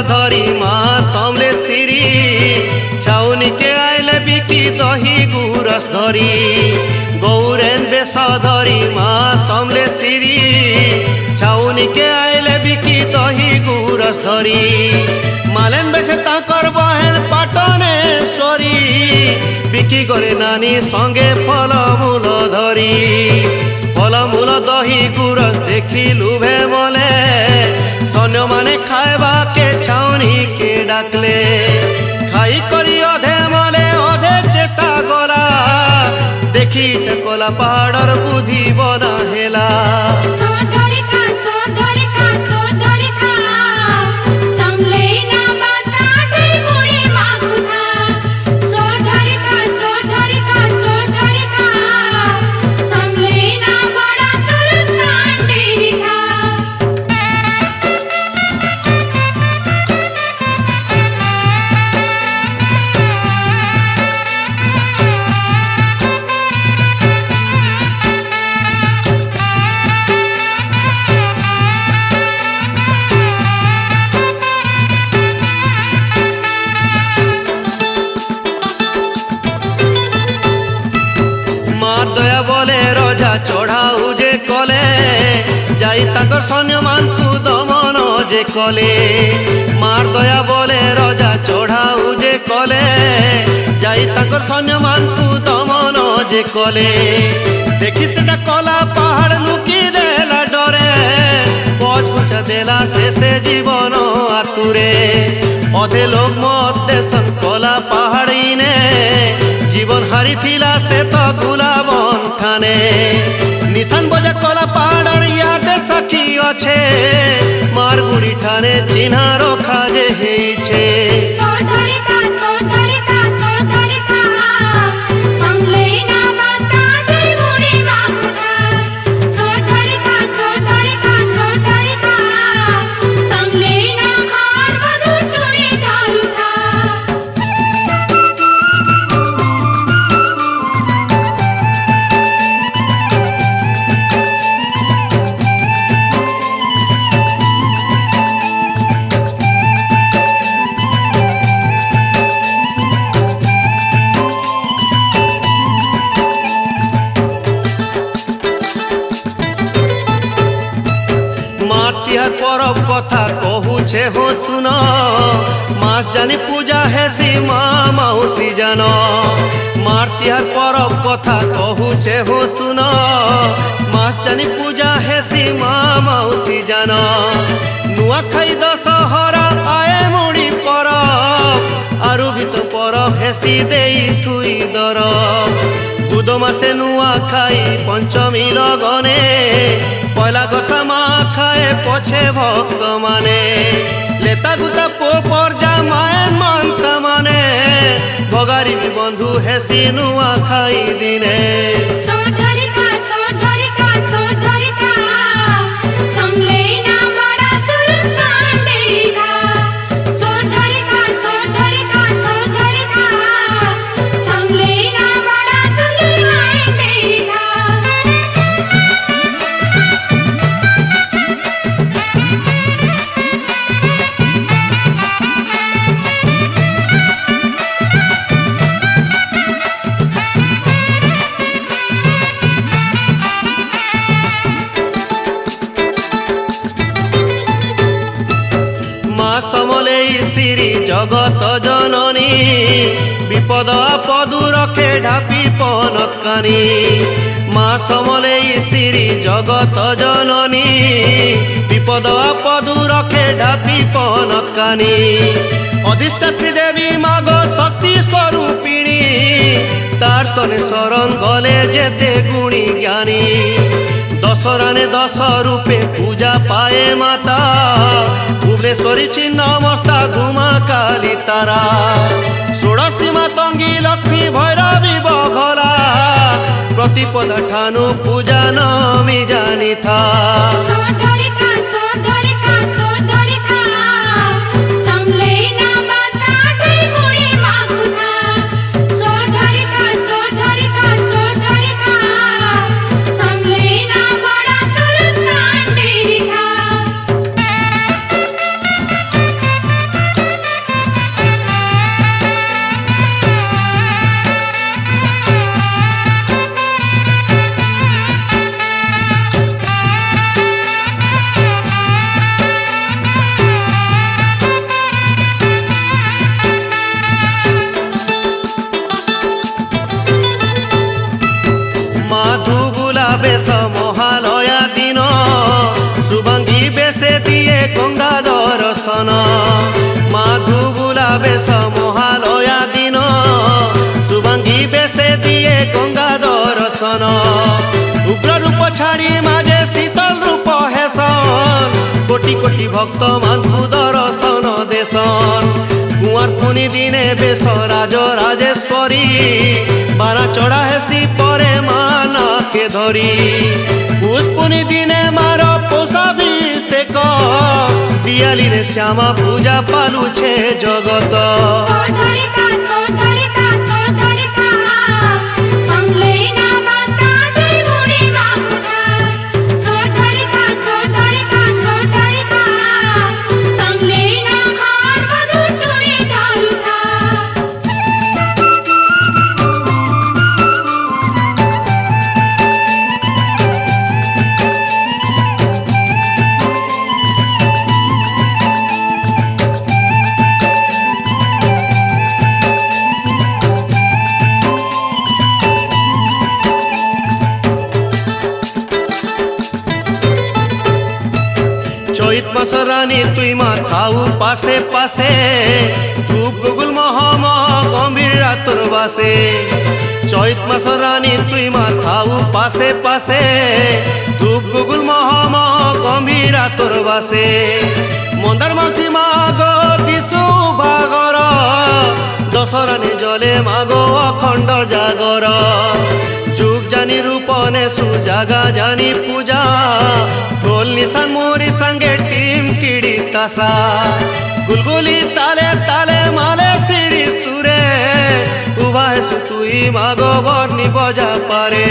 धरी माँ समले सिरी छाउनी के आइले बिकी दही गुरस धरी गौरेन बेस धरी माँ समले सिरी छाउनी के आइले बिकी दही गुरस धरी मालेन बेसे ताकर बहन पाटनेश्वरी बिकी गले नानी संगे फल मूल धरी फल मूल दही गुरस देखी लुभे बोले सन्य माने खाएबा के छाउनी के डाकले खाई करी अधे मले अधे चेता गला देखी टकोला पहाड़र बुद्धि बना हेला चढ़ाऊ जे कले जाई ताकर सैन्य मानकु दमन जे कले मार दया बोले रजा चढ़ाऊ जे कले जाई ताकर सैन्य मानकु दमन जे कले देखी सेटा कला पहाड़ लुकी देला डरे पज पुछा देला शेषे जीवन आतुरे अधे लोग मत देसन कला पहाड़ी ने जीवन हारी थिला से तो गुलाबन खाने निशान बजा कला पहाड़र याद सखी अच्छे मार गुड़ी ठाने चिन्हा रखा जे हेइछे परब कथा कहूछे हो सुन मास जानी पूजा हेसी माँ मौसी जान मार तिहार परब कथा कहूछे हो सुन मास जानी पूजा हेसी माँ मौसी जान नुआ खाई दशहरा आए मुड़ी परब आरु भी तो परब हेसी देई थुई दरब बुध मासे नुआ खाई पंचमी लगने पहला गोसा माँ खाए पछे भक्त माने लेता गुता पो पर जा मायन मानता माने भगारी भी बंधु हेसी नुआ खाई दिने जगत जननी विपद आपदु रखे ढापी पनतकानी माँ समलेई श्री जगत जननी विपद आपदु रखे ढापी पनतकानी अधिष्ठात्री देवी माग शक्ति स्वरूपिणी तार तले शरण गले जेते गुणी ज्ञानी दशराने 10 रूपे पूजा पाए माता भुवनेश्वरी छिन्न मस्ता घुमा काली तारा षोड़शी मातंग शुभांगी लक्ष्मी भैरवी बघला प्रतिपदा ठानु पूजा नमी जानी था बेस महालया दिन शुभांगी बेसे दिए गंगा दर्शन माधुबुला बेस महालया दिन शुभांगी बेसे दिए गंगा दर्शन उग्र रूप छाड़ी माजे शीतल रूप हेसन कोटि कोटि भक्त माधु दर्शन देशन कुआर पुनि दिने बेस राज राजेश्वरी बारा चढ़ा हेसी परे माना के धरी पुष्पुनि दिने मार पौषाभिषेक दियाली रे श्यामा पूजा पालू छे जगत चैत मास रानी तुई मा थाऊ पासे पासे धूप गुगुल महम गंभीर रातुर बासे चैत मास रानी तुई मा थाऊ पासे पासे धूप गुगुल महम गंभीर रातुर बासे मंदार मालती माग दिशु भागर दशरानी जले मागो अखंड जागर जुग जानी रूपने सुजागा जानी पूजा ढोल निशान मोरी संगे टीम किड़ी तासा गुलगुली ताले ताले माले सिरी सुरे उभा है सुतुई मागो बरनी बजा पारे।